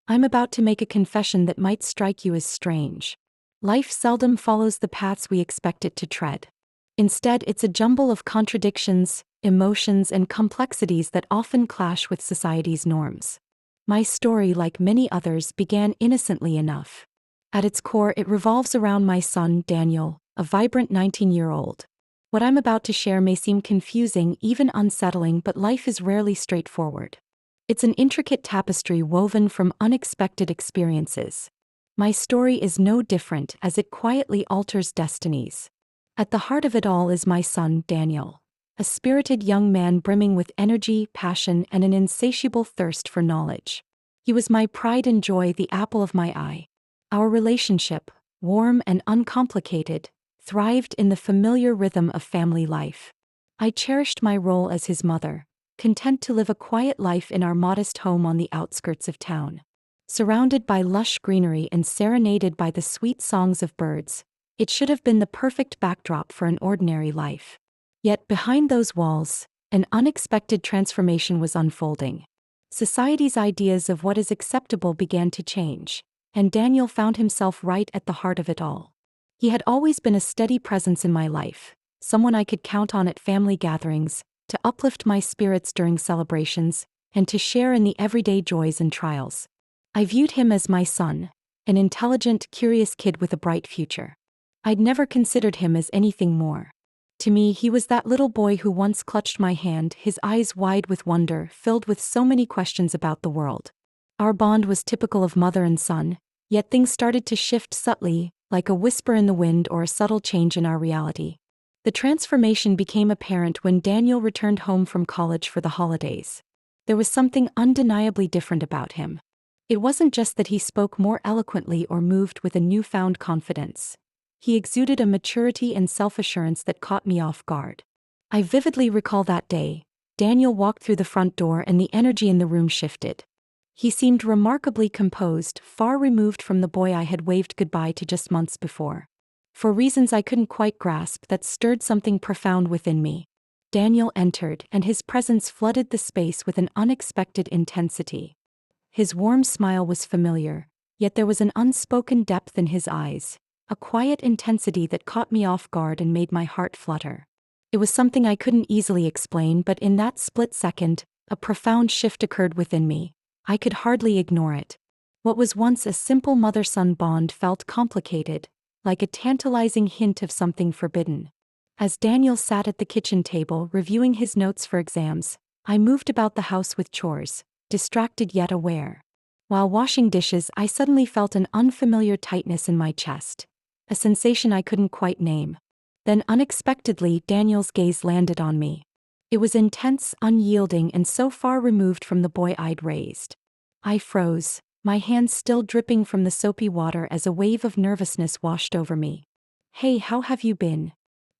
I'm about to make a confession that might strike you as strange. Life seldom follows the paths we expect it to tread. Instead, it's a jumble of contradictions, emotions, and complexities that often clash with society's norms. My story, like many others, began innocently enough. At its core, it revolves around my son, Daniel, a vibrant 19-year-old. What I'm about to share may seem confusing, even unsettling, but life is rarely straightforward. It's an intricate tapestry woven from unexpected experiences. My story is no different, as it quietly alters destinies. At the heart of it all is my son, Daniel, a spirited young man brimming with energy, passion, and an insatiable thirst for knowledge. He was my pride and joy, the apple of my eye. Our relationship, warm and uncomplicated, thrived in the familiar rhythm of family life. I cherished my role as his mother, content to live a quiet life in our modest home on the outskirts of town. Surrounded by lush greenery and serenaded by the sweet songs of birds, it should have been the perfect backdrop for an ordinary life. Yet behind those walls, an unexpected transformation was unfolding. Society's ideas of what is acceptable began to change, and Daniel found himself right at the heart of it all. He had always been a steady presence in my life, someone I could count on at family gatherings, to uplift my spirits during celebrations, and to share in the everyday joys and trials. I viewed him as my son, an intelligent, curious kid with a bright future. I'd never considered him as anything more. To me, he was that little boy who once clutched my hand, his eyes wide with wonder, filled with so many questions about the world. Our bond was typical of mother and son, yet things started to shift subtly, like a whisper in the wind or a subtle change in our reality. The transformation became apparent when Daniel returned home from college for the holidays. There was something undeniably different about him. It wasn't just that he spoke more eloquently or moved with a newfound confidence. He exuded a maturity and self-assurance that caught me off guard. I vividly recall that day. Daniel walked through the front door and the energy in the room shifted. He seemed remarkably composed, far removed from the boy I had waved goodbye to just months before. For reasons I couldn't quite grasp, that stirred something profound within me. Daniel entered, and his presence flooded the space with an unexpected intensity. His warm smile was familiar, yet there was an unspoken depth in his eyes, a quiet intensity that caught me off guard and made my heart flutter. It was something I couldn't easily explain, but in that split second, a profound shift occurred within me. I could hardly ignore it. What was once a simple mother-son bond felt complicated, like a tantalizing hint of something forbidden. As Daniel sat at the kitchen table reviewing his notes for exams, I moved about the house with chores, distracted yet aware. While washing dishes, I suddenly felt an unfamiliar tightness in my chest, a sensation I couldn't quite name. Then unexpectedly, Daniel's gaze landed on me. It was intense, unyielding, and so far removed from the boy I'd raised. I froze, my hands still dripping from the soapy water as a wave of nervousness washed over me. "Hey, how have you been?"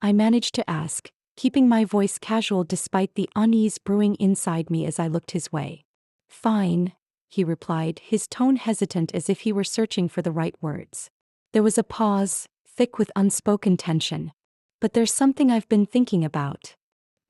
I managed to ask, keeping my voice casual despite the unease brewing inside me as I looked his way. "Fine," he replied, his tone hesitant as if he were searching for the right words. There was a pause, thick with unspoken tension. "But there's something I've been thinking about."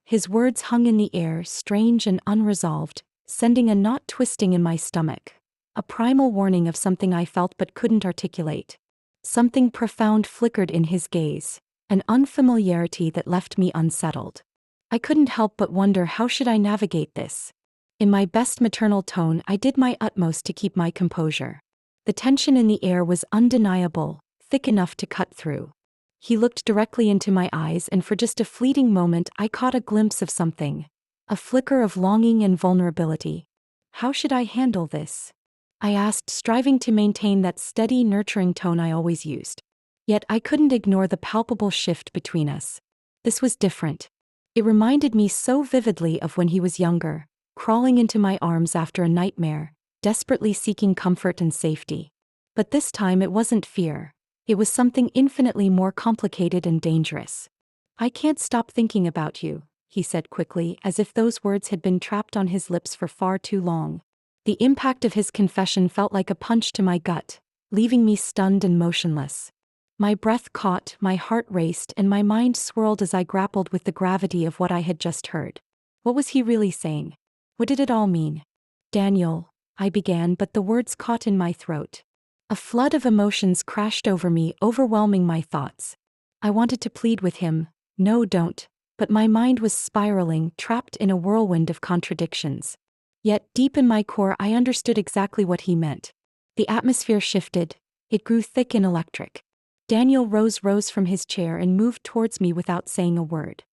His words hung in the air, strange and unresolved, sending a knot twisting in my stomach. A primal warning of something I felt but couldn't articulate. Something profound flickered in his gaze, an unfamiliarity that left me unsettled. I couldn't help but wonder, how should I navigate this? In my best maternal tone, I did my utmost to keep my composure. The tension in the air was undeniable, thick enough to cut through. He looked directly into my eyes, and for just a fleeting moment I caught a glimpse of something. A flicker of longing and vulnerability. "How should I handle this?" I asked, striving to maintain that steady, nurturing tone I always used. Yet I couldn't ignore the palpable shift between us. This was different. It reminded me so vividly of when he was younger, crawling into my arms after a nightmare, desperately seeking comfort and safety. But this time it wasn't fear. It was something infinitely more complicated and dangerous. "I can't stop thinking about you," he said quickly, as if those words had been trapped on his lips for far too long. The impact of his confession felt like a punch to my gut, leaving me stunned and motionless. My breath caught, my heart raced, and my mind swirled as I grappled with the gravity of what I had just heard. What was he really saying? What did it all mean? "Daniel," I began, but the words caught in my throat. A flood of emotions crashed over me, overwhelming my thoughts. I wanted to plead with him, "No, don't," but my mind was spiraling, trapped in a whirlwind of contradictions. Yet, deep in my core, I understood exactly what he meant. The atmosphere shifted. It grew thick and electric. Daniel rose from his chair and moved towards me without saying a word.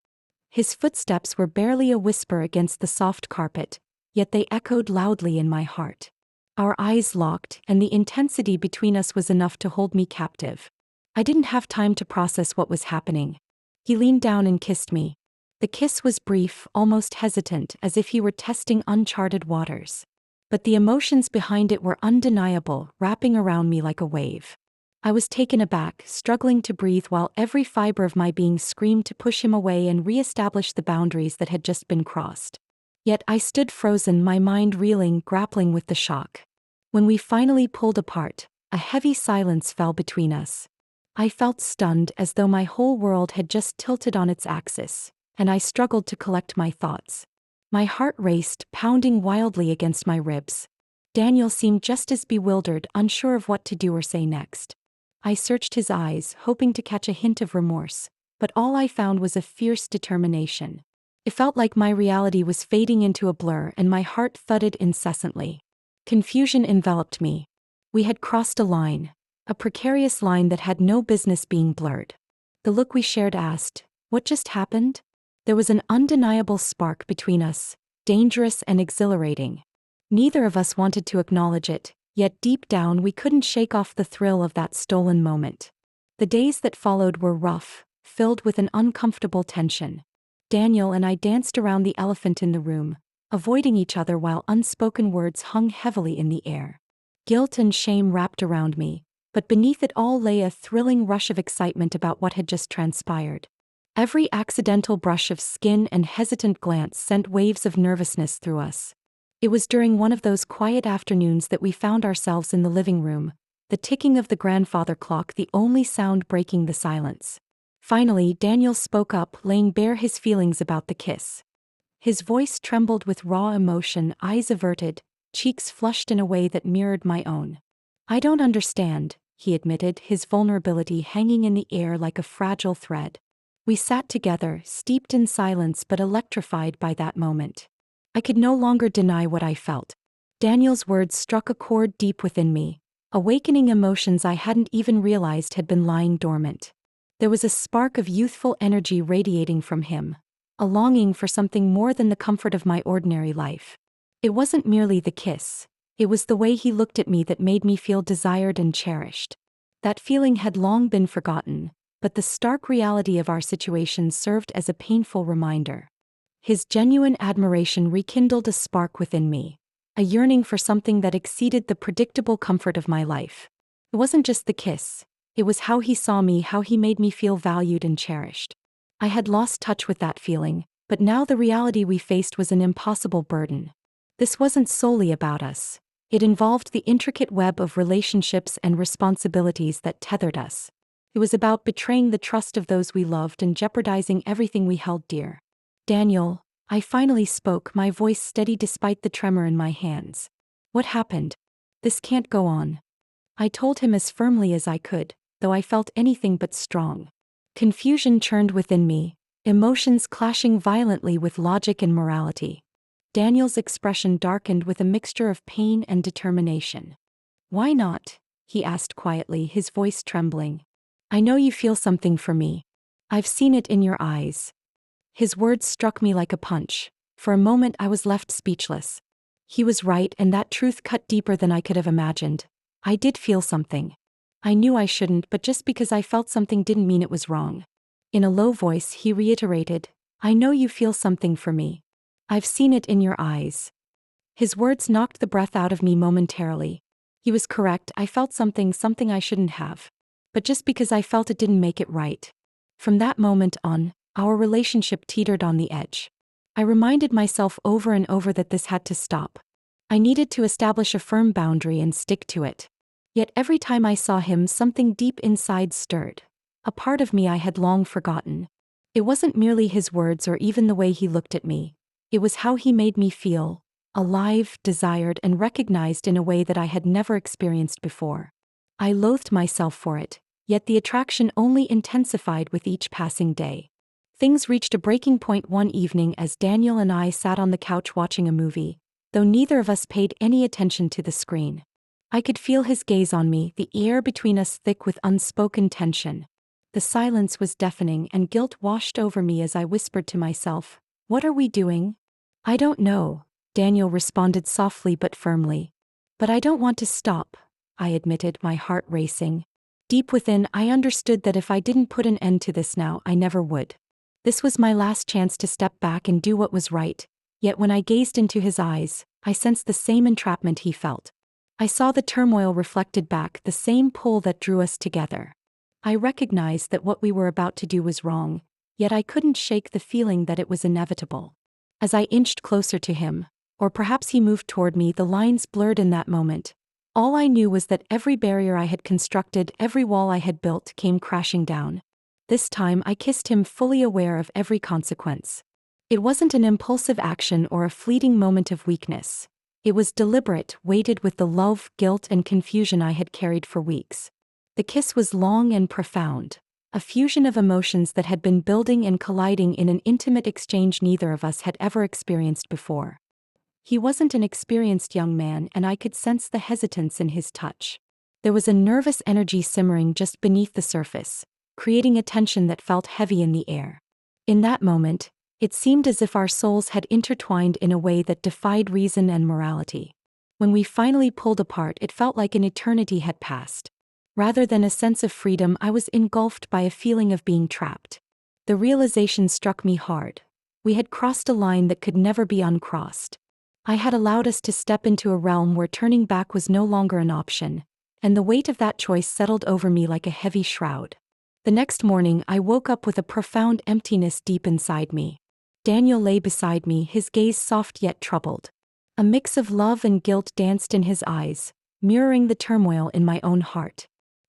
His footsteps were barely a whisper against the soft carpet, yet they echoed loudly in my heart. Our eyes locked, and the intensity between us was enough to hold me captive. I didn't have time to process what was happening. He leaned down and kissed me. The kiss was brief, almost hesitant, as if he were testing uncharted waters. But the emotions behind it were undeniable, wrapping around me like a wave. I was taken aback, struggling to breathe while every fiber of my being screamed to push him away and re-establish the boundaries that had just been crossed. Yet I stood frozen, my mind reeling, grappling with the shock. When we finally pulled apart, a heavy silence fell between us. I felt stunned, as though my whole world had just tilted on its axis, and I struggled to collect my thoughts. My heart raced, pounding wildly against my ribs. Daniel seemed just as bewildered, unsure of what to do or say next. I searched his eyes, hoping to catch a hint of remorse, but all I found was a fierce determination. It felt like my reality was fading into a blur, and my heart thudded incessantly. Confusion enveloped me. We had crossed a line, a precarious line that had no business being blurred. The look we shared asked, "What just happened?" There was an undeniable spark between us, dangerous and exhilarating. Neither of us wanted to acknowledge it, yet deep down we couldn't shake off the thrill of that stolen moment. The days that followed were rough, filled with an uncomfortable tension. Daniel and I danced around the elephant in the room, avoiding each other while unspoken words hung heavily in the air. Guilt and shame wrapped around me, but beneath it all lay a thrilling rush of excitement about what had just transpired. Every accidental brush of skin and hesitant glance sent waves of nervousness through us. It was during one of those quiet afternoons that we found ourselves in the living room, the ticking of the grandfather clock the only sound breaking the silence. Finally, Daniel spoke up, laying bare his feelings about the kiss. His voice trembled with raw emotion, eyes averted, cheeks flushed in a way that mirrored my own. "I don't understand," he admitted, his vulnerability hanging in the air like a fragile thread. We sat together, steeped in silence but electrified by that moment. I could no longer deny what I felt. Daniel's words struck a chord deep within me, awakening emotions I hadn't even realized had been lying dormant. There was a spark of youthful energy radiating from him, a longing for something more than the comfort of my ordinary life. It wasn't merely the kiss, it was the way he looked at me that made me feel desired and cherished. That feeling had long been forgotten, but the stark reality of our situation served as a painful reminder. His genuine admiration rekindled a spark within me, a yearning for something that exceeded the predictable comfort of my life. It wasn't just the kiss, it was how he saw me, how he made me feel valued and cherished. I had lost touch with that feeling, but now the reality we faced was an impossible burden. This wasn't solely about us. It involved the intricate web of relationships and responsibilities that tethered us. It was about betraying the trust of those we loved and jeopardizing everything we held dear. "Daniel," I finally spoke, my voice steady despite the tremor in my hands. "What happened? This can't go on." I told him as firmly as I could, though I felt anything but strong. Confusion churned within me, emotions clashing violently with logic and morality. Daniel's expression darkened with a mixture of pain and determination. "Why not?" he asked quietly, his voice trembling. "I know you feel something for me. I've seen it in your eyes." His words struck me like a punch. For a moment I was left speechless. He was right, and that truth cut deeper than I could have imagined. I did feel something. I knew I shouldn't, but just because I felt something didn't mean it was wrong. In a low voice he reiterated, "I know you feel something for me. I've seen it in your eyes." His words knocked the breath out of me momentarily. He was correct, I felt something I shouldn't have. But just because I felt it didn't make it right. From that moment on, our relationship teetered on the edge. I reminded myself over and over that this had to stop. I needed to establish a firm boundary and stick to it. Yet every time I saw him, something deep inside stirred. A part of me I had long forgotten. It wasn't merely his words or even the way he looked at me. It was how he made me feel, alive, desired, and recognized in a way that I had never experienced before. I loathed myself for it, yet the attraction only intensified with each passing day. Things reached a breaking point one evening as Daniel and I sat on the couch watching a movie, though neither of us paid any attention to the screen. I could feel his gaze on me, the air between us thick with unspoken tension. The silence was deafening and guilt washed over me as I whispered to myself, "What are we doing?" "I don't know," Daniel responded softly but firmly. "But I don't want to stop," I admitted, my heart racing. Deep within, I understood that if I didn't put an end to this now, I never would. This was my last chance to step back and do what was right, yet when I gazed into his eyes, I sensed the same entrapment he felt. I saw the turmoil reflected back, the same pull that drew us together. I recognized that what we were about to do was wrong, yet I couldn't shake the feeling that it was inevitable. As I inched closer to him, or perhaps he moved toward me, the lines blurred in that moment. All I knew was that every barrier I had constructed, every wall I had built, came crashing down. This time I kissed him, fully aware of every consequence. It wasn't an impulsive action or a fleeting moment of weakness. It was deliberate, weighted with the love, guilt, and confusion I had carried for weeks. The kiss was long and profound, a fusion of emotions that had been building and colliding in an intimate exchange neither of us had ever experienced before. He wasn't an experienced young man, and I could sense the hesitance in his touch. There was a nervous energy simmering just beneath the surface, creating a tension that felt heavy in the air. In that moment, it seemed as if our souls had intertwined in a way that defied reason and morality. When we finally pulled apart, it felt like an eternity had passed. Rather than a sense of freedom, I was engulfed by a feeling of being trapped. The realization struck me hard. We had crossed a line that could never be uncrossed. I had allowed us to step into a realm where turning back was no longer an option, and the weight of that choice settled over me like a heavy shroud. The next morning, I woke up with a profound emptiness deep inside me. Daniel lay beside me, his gaze soft yet troubled. A mix of love and guilt danced in his eyes, mirroring the turmoil in my own heart.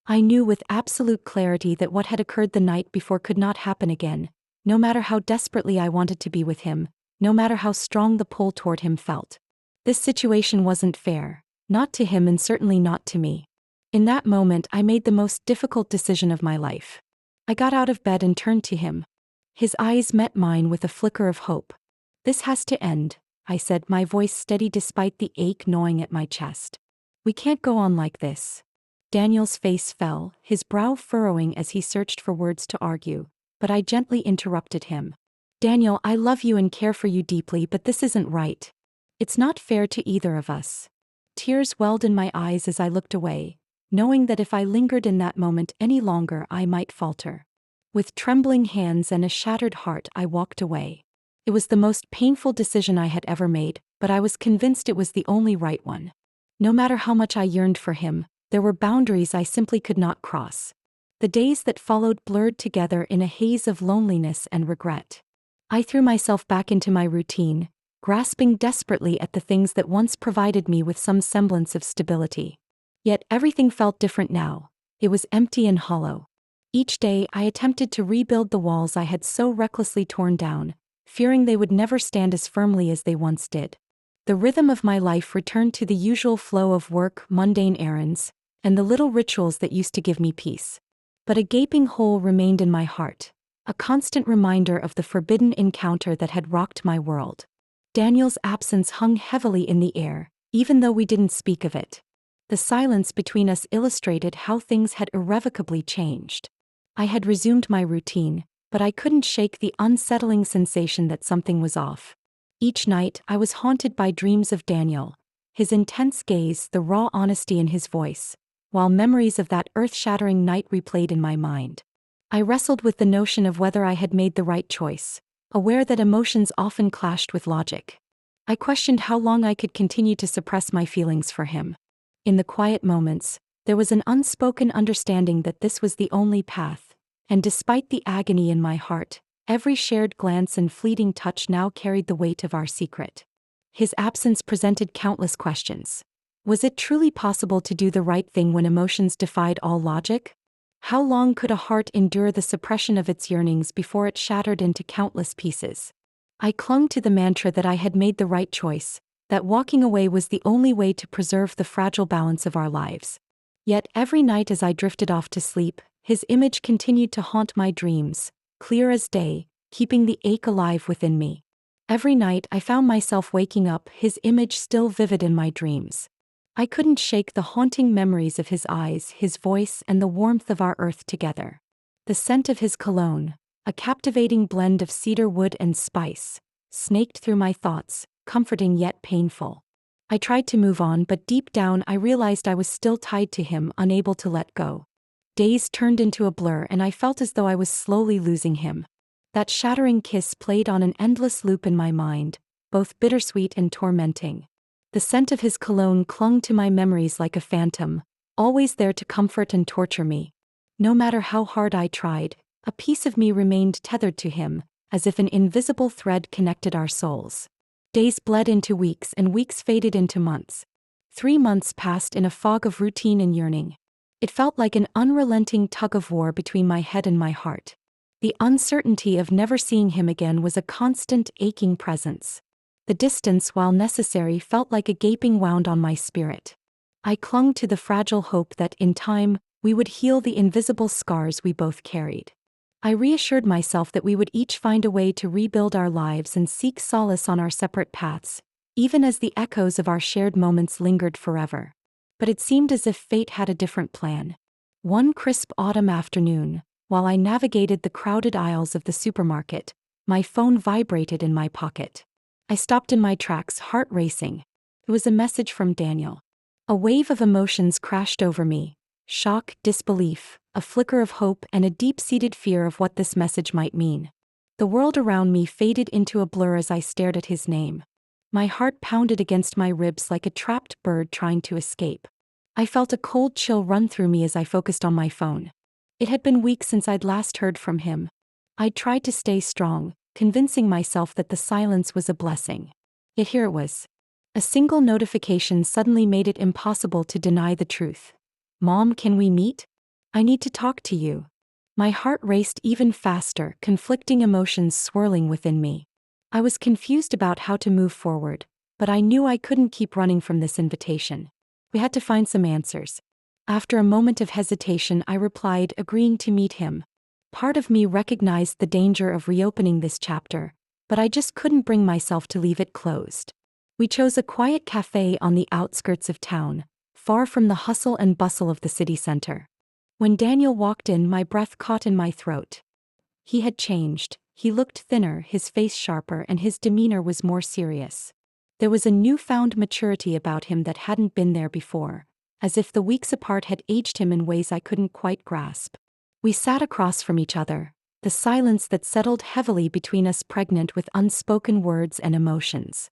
I knew with absolute clarity that what had occurred the night before could not happen again, no matter how desperately I wanted to be with him, no matter how strong the pull toward him felt. This situation wasn't fair, not to him and certainly not to me. In that moment, I made the most difficult decision of my life. I got out of bed and turned to him. His eyes met mine with a flicker of hope. "This has to end," I said, my voice steady despite the ache gnawing at my chest. "We can't go on like this." Daniel's face fell, his brow furrowing as he searched for words to argue, but I gently interrupted him. "Daniel, I love you and care for you deeply, but this isn't right. It's not fair to either of us." Tears welled in my eyes as I looked away, knowing that if I lingered in that moment any longer, I might falter. With trembling hands and a shattered heart, I walked away. It was the most painful decision I had ever made, but I was convinced it was the only right one. No matter how much I yearned for him, there were boundaries I simply could not cross. The days that followed blurred together in a haze of loneliness and regret. I threw myself back into my routine, grasping desperately at the things that once provided me with some semblance of stability. Yet everything felt different now. It was empty and hollow. Each day, I attempted to rebuild the walls I had so recklessly torn down, fearing they would never stand as firmly as they once did. The rhythm of my life returned to the usual flow of work, mundane errands, and the little rituals that used to give me peace. But a gaping hole remained in my heart, a constant reminder of the forbidden encounter that had rocked my world. Daniel's absence hung heavily in the air, even though we didn't speak of it. The silence between us illustrated how things had irrevocably changed. I had resumed my routine, but I couldn't shake the unsettling sensation that something was off. Each night, I was haunted by dreams of Daniel, his intense gaze, the raw honesty in his voice, while memories of that earth-shattering night replayed in my mind. I wrestled with the notion of whether I had made the right choice, aware that emotions often clashed with logic. I questioned how long I could continue to suppress my feelings for him. In the quiet moments, there was an unspoken understanding that this was the only path, and despite the agony in my heart, every shared glance and fleeting touch now carried the weight of our secret. His absence presented countless questions. Was it truly possible to do the right thing when emotions defied all logic? How long could a heart endure the suppression of its yearnings before it shattered into countless pieces? I clung to the mantra that I had made the right choice, that walking away was the only way to preserve the fragile balance of our lives. Yet every night as I drifted off to sleep, his image continued to haunt my dreams, clear as day, keeping the ache alive within me. Every night I found myself waking up, his image still vivid in my dreams. I couldn't shake the haunting memories of his eyes, his voice, and the warmth of our earth together. The scent of his cologne, a captivating blend of cedar wood and spice, snaked through my thoughts, comforting yet painful. I tried to move on, but deep down I realized I was still tied to him, unable to let go. Days turned into a blur and I felt as though I was slowly losing him. That shattering kiss played on an endless loop in my mind, both bittersweet and tormenting. The scent of his cologne clung to my memories like a phantom, always there to comfort and torture me. No matter how hard I tried, a piece of me remained tethered to him, as if an invisible thread connected our souls. Days bled into weeks and weeks faded into months. 3 months passed in a fog of routine and yearning. It felt like an unrelenting tug-of-war between my head and my heart. The uncertainty of never seeing him again was a constant, aching presence. The distance, while necessary, felt like a gaping wound on my spirit. I clung to the fragile hope that, in time, we would heal the invisible scars we both carried. I reassured myself that we would each find a way to rebuild our lives and seek solace on our separate paths, even as the echoes of our shared moments lingered forever. But it seemed as if fate had a different plan. One crisp autumn afternoon, while I navigated the crowded aisles of the supermarket, my phone vibrated in my pocket. I stopped in my tracks, heart racing. It was a message from Daniel. A wave of emotions crashed over me: shock, disbelief, a flicker of hope, and a deep-seated fear of what this message might mean. The world around me faded into a blur as I stared at his name. My heart pounded against my ribs like a trapped bird trying to escape. I felt a cold chill run through me as I focused on my phone. It had been weeks since I'd last heard from him. I'd tried to stay strong, convincing myself that the silence was a blessing. Yet here it was. A single notification suddenly made it impossible to deny the truth. "Mom, can we meet? I need to talk to you." My heart raced even faster, conflicting emotions swirling within me. I was confused about how to move forward, but I knew I couldn't keep running from this invitation. We had to find some answers. After a moment of hesitation, I replied, agreeing to meet him. Part of me recognized the danger of reopening this chapter, but I just couldn't bring myself to leave it closed. We chose a quiet cafe on the outskirts of town, far from the hustle and bustle of the city center. When Daniel walked in, my breath caught in my throat. He had changed. He looked thinner, his face sharper, and his demeanor was more serious. There was a newfound maturity about him that hadn't been there before, as if the weeks apart had aged him in ways I couldn't quite grasp. We sat across from each other, the silence that settled heavily between us pregnant with unspoken words and emotions.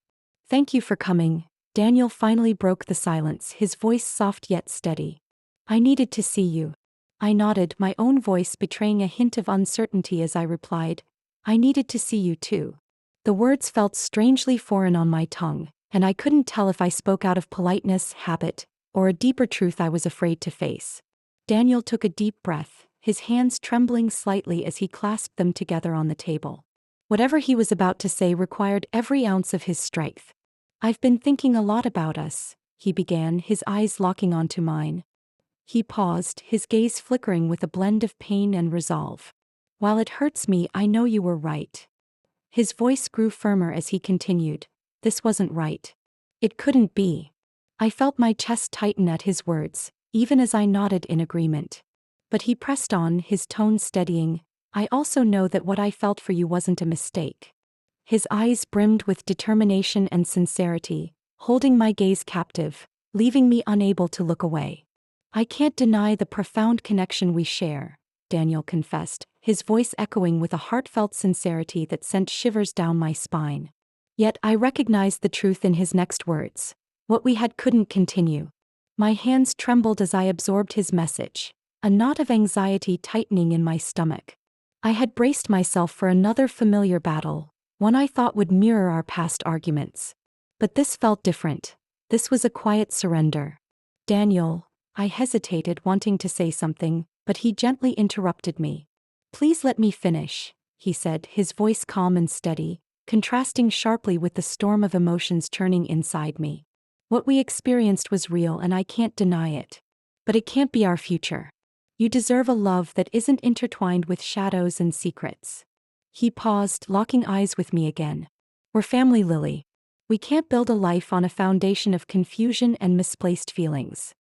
"Thank you for coming." Daniel finally broke the silence, his voice soft yet steady. "I needed to see you." I nodded, my own voice betraying a hint of uncertainty as I replied, "I needed to see you too." The words felt strangely foreign on my tongue, and I couldn't tell if I spoke out of politeness, habit, or a deeper truth I was afraid to face. Daniel took a deep breath, his hands trembling slightly as he clasped them together on the table. Whatever he was about to say required every ounce of his strength. "I've been thinking a lot about us," he began, his eyes locking onto mine. He paused, his gaze flickering with a blend of pain and resolve. "While it hurts me, I know you were right." His voice grew firmer as he continued, "This wasn't right. It couldn't be." I felt my chest tighten at his words, even as I nodded in agreement. But he pressed on, his tone steadying, "I also know that what I felt for you wasn't a mistake." His eyes brimmed with determination and sincerity, holding my gaze captive, leaving me unable to look away. "I can't deny the profound connection we share," Daniel confessed, his voice echoing with a heartfelt sincerity that sent shivers down my spine. Yet I recognized the truth in his next words. What we had couldn't continue. My hands trembled as I absorbed his message, a knot of anxiety tightening in my stomach. I had braced myself for another familiar battle, one I thought would mirror our past arguments. But this felt different. This was a quiet surrender. "Daniel," I hesitated, wanting to say something, but he gently interrupted me. "Please let me finish," he said, his voice calm and steady. contrasting sharply with the storm of emotions churning inside me. What we experienced was real and I can't deny it. But it can't be our future. You deserve a love that isn't intertwined with shadows and secrets. He paused, locking eyes with me again. We're family, Lily. We can't build a life on a foundation of confusion and misplaced feelings.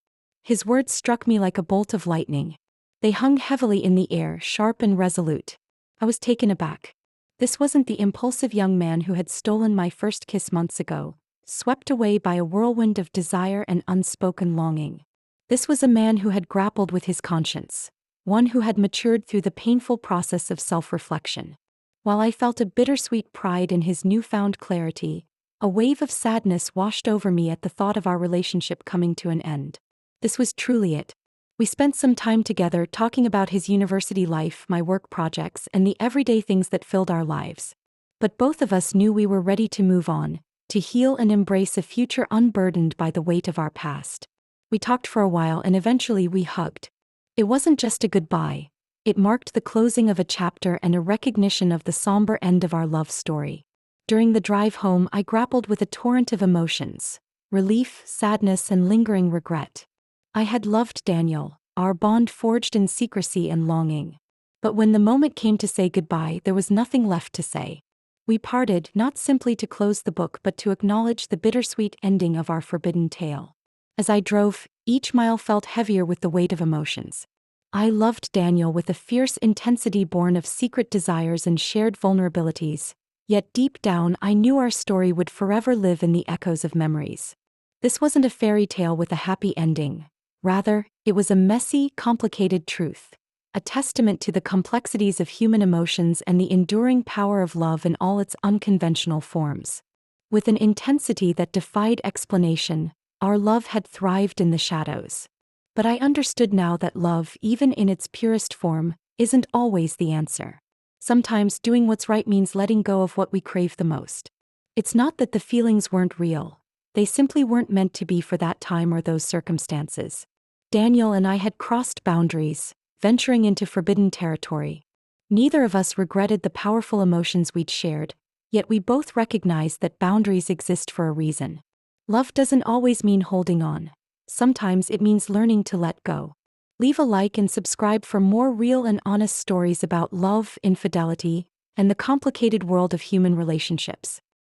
His words struck me like a bolt of lightning. They hung heavily in the air, sharp and resolute. I was taken aback. This wasn't the impulsive young man who had stolen my first kiss months ago, swept away by a whirlwind of desire and unspoken longing. This was a man who had grappled with his conscience, one who had matured through the painful process of self-reflection. While I felt a bittersweet pride in his newfound clarity, a wave of sadness washed over me at the thought of our relationship coming to an end. This was truly it. We spent some time together talking about his university life, my work projects, and the everyday things that filled our lives. But both of us knew we were ready to move on, to heal and embrace a future unburdened by the weight of our past. We talked for a while and eventually we hugged. It wasn't just a goodbye. It marked the closing of a chapter and a recognition of the somber end of our love story. During the drive home, I grappled with a torrent of emotions: relief, sadness, and lingering regret. I had loved Daniel, our bond forged in secrecy and longing. But when the moment came to say goodbye, there was nothing left to say. We parted, not simply to close the book but to acknowledge the bittersweet ending of our forbidden tale. As I drove, each mile felt heavier with the weight of emotions. I loved Daniel with a fierce intensity born of secret desires and shared vulnerabilities, yet deep down I knew our story would forever live in the echoes of memories. This wasn't a fairy tale with a happy ending. Rather, it was a messy, complicated truth, a testament to the complexities of human emotions and the enduring power of love in all its unconventional forms. With an intensity that defied explanation, our love had thrived in the shadows. But I understood now that love, even in its purest form, isn't always the answer. Sometimes doing what's right means letting go of what we crave the most. It's not that the feelings weren't real. They simply weren't meant to be for that time or those circumstances. Daniel and I had crossed boundaries, venturing into forbidden territory. Neither of us regretted the powerful emotions we'd shared, yet we both recognized that boundaries exist for a reason. Love doesn't always mean holding on. Sometimes it means learning to let go. Leave a like and subscribe for more real and honest stories about love, infidelity, and the complicated world of human relationships.